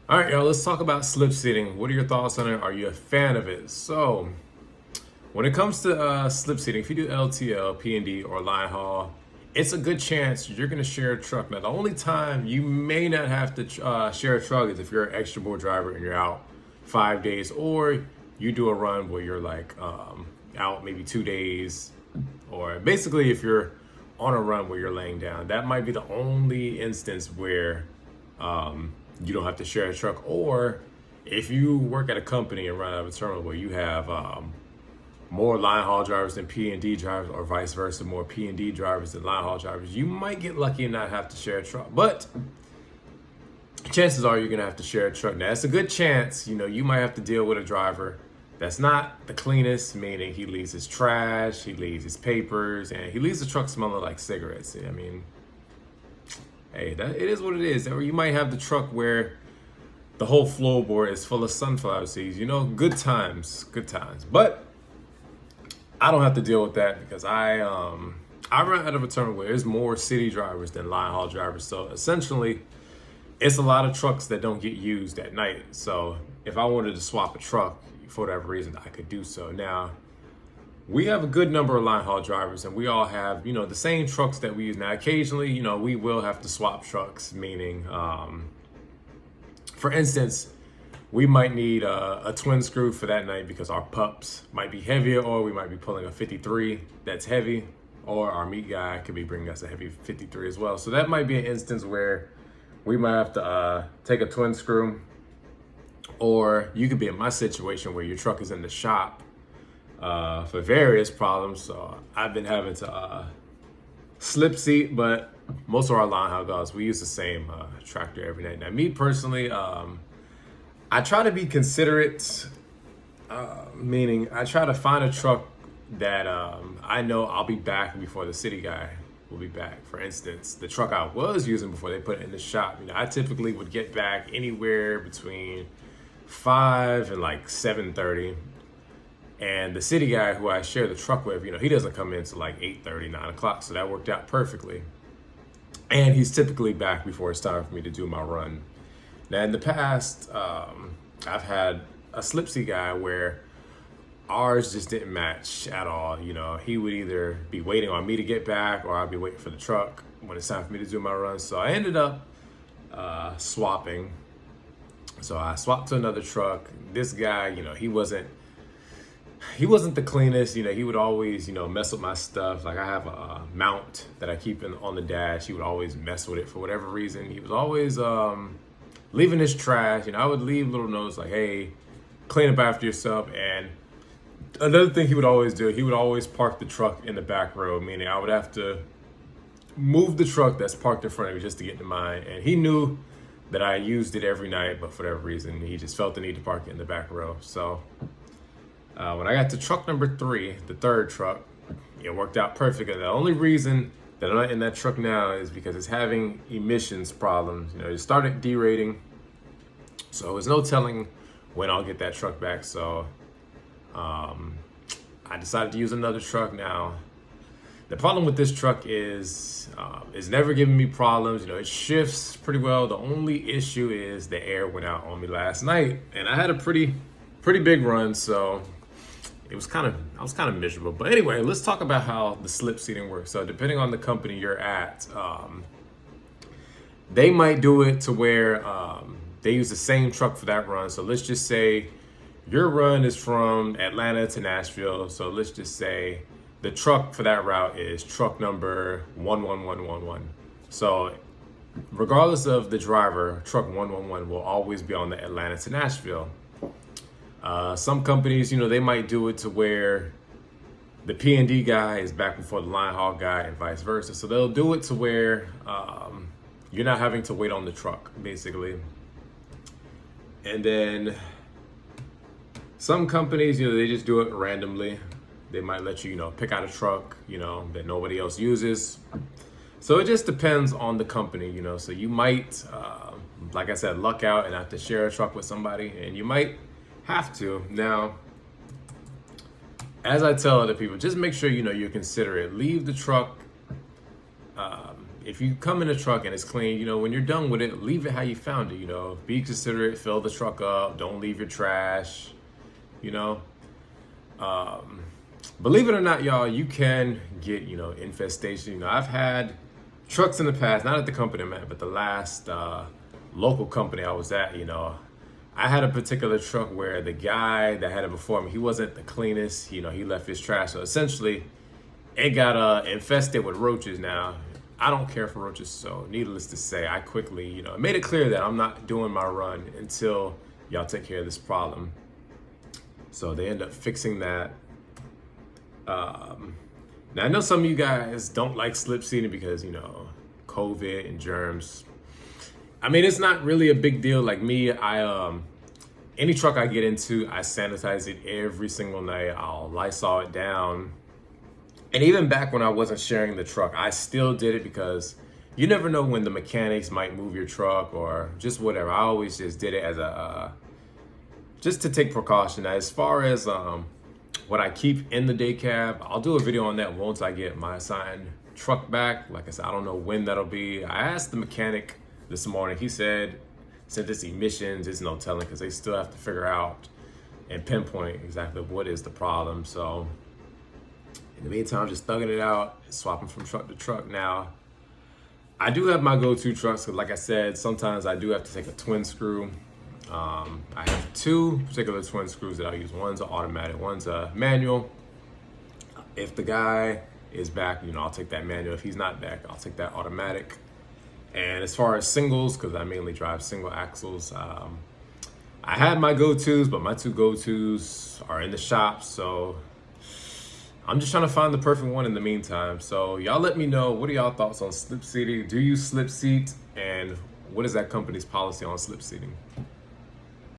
All right, y'all, let's talk about slip seating. What are your thoughts on it? Are you a fan of it? So, when it comes to slip seating, if you do LTL, P&D, or line haul, it's a good chance you're going to share a truck. Now, the only time you may not have to share a truck is if you're an extra board driver and you're out 5 days, or you do a run where you're like out maybe 2 days, or basically if you're on a run where you're laying down. That might be the only instance where you don't have to share a truck, or if you work at a company and run out of a terminal where you have more line haul drivers than P&D drivers, or vice versa, more P&D drivers than line haul drivers, you might get lucky and not have to share a truck. But chances are you're gonna have to share a truck. Now, it's a good chance, you might have to deal with a driver that's not the cleanest, meaning he leaves his trash, he leaves his papers, and he leaves the truck smelling like cigarettes. I mean, hey, it is what it is. Or you might have the truck where the whole floorboard is full of sunflower seeds. Good times, good times. But I don't have to deal with that because I run out of a terminal where there's more city drivers than line haul drivers. So essentially, it's a lot of trucks that don't get used at night. So if I wanted to swap a truck for whatever reason, I could do so. Now, we have a good number of line haul drivers, and we all have, the same trucks that we use. Now, occasionally, we will have to swap trucks, meaning, for instance, we might need a twin screw for that night because our pups might be heavier, or we might be pulling a 53 that's heavy, or our meat guy could be bringing us a heavy 53 as well. So that might be an instance where we might have to take a twin screw, or you could be in my situation where your truck is in the shop for various problems. So I've been having to slip seat, but most of our line haul guys, we use the same tractor every night. Now, me personally, I try to be considerate, meaning I try to find a truck that I know I'll be back before the city guy will be back. For instance, the truck I was using before they put it in the shop, I typically would get back anywhere between 5 and like 7:30. And the city guy who I share the truck with, he doesn't come in till like 8:30, 9 o'clock. So that worked out perfectly. And he's typically back before it's time for me to do my run. Now, in the past, I've had a slipsy guy where ours just didn't match at all. He would either be waiting on me to get back, or I'd be waiting for the truck when it's time for me to do my run. So I ended up swapping. So I swapped to another truck. This guy, he wasn't the cleanest. He would always, mess with my stuff. Like, I have a mount that I keep on the dash. He would always mess with it for whatever reason. He was always leaving his trash. I would leave little notes like, hey, clean up after yourself. And another thing he would always do, he would always park the truck in the back row, meaning I would have to move the truck that's parked in front of me just to get to mine. And he knew that I used it every night, but for whatever reason, he just felt the need to park it in the back row. So when I got to truck number 3, the third truck, it worked out perfectly. The only reason that I'm not in that truck now is because it's having emissions problems. It started derating, so there's no telling when I'll get that truck back. So I decided to use another truck now. The problem with this truck is it's never giving me problems. It shifts pretty well. The only issue is the air went out on me last night, and I had a pretty big run, so I was kind of miserable. But anyway, let's talk about how the slip seating works. So depending on the company you're at, they might do it to where they use the same truck for that run. So let's just say your run is from Atlanta to Nashville. So let's just say the truck for that route is truck number 11111. So regardless of the driver, truck 111 will always be on the Atlanta to Nashville. Some companies, they might do it to where the P&D guy is back before the line haul guy, and vice versa. So they'll do it to where you're not having to wait on the truck, basically. And then some companies, they just do it randomly. They might let you, pick out a truck, that nobody else uses. So it just depends on the company, So you might, like I said, luck out and have to share a truck with somebody, and you might have to. Now, as I tell other people, just make sure you're considerate. Leave the truck if you come in a truck and it's clean, when you're done with it, leave it how you found it. Be considerate, fill the truck up, don't leave your trash. you know. Believe it or not, y'all, you can get, infestation. I've had trucks in the past, not at the company I'm at, but the last local company I was at, I had a particular truck where the guy that had it before me, he wasn't the cleanest. He left his trash. So essentially, it got infested with roaches. Now, I don't care for roaches, so needless to say, I quickly, made it clear that I'm not doing my run until y'all take care of this problem. So they end up fixing that. Now, I know some of you guys don't like slip seating because, COVID and germs. I mean, it's not really a big deal. Like me, any truck I get into, I sanitize it every single night. I'll Lysol it down. And even back when I wasn't sharing the truck, I still did it because you never know when the mechanics might move your truck or just whatever. I always just did it as just to take precaution. As far as what I keep in the day cab, I'll do a video on that once I get my assigned truck back. Like I said, I don't know when that'll be. I asked the mechanic this morning. He said, since it's emissions, there's no telling because they still have to figure out and pinpoint exactly what is the problem. So in the meantime, I'm just thugging it out, swapping from truck to truck. Now, I do have my go-to trucks because, like I said, sometimes I do have to take a twin screw. I have two particular twin screws that I use. One's an automatic, one's a manual. If the guy is back, I'll take that manual. If he's not back, I'll take that automatic. And as far as singles, because I mainly drive single axles, I have my go-tos, but my two go-tos are in the shop. So I'm just trying to find the perfect one in the meantime. So y'all let me know, what are y'all thoughts on slip seating? Do you slip seat? And what is that company's policy on slip seating?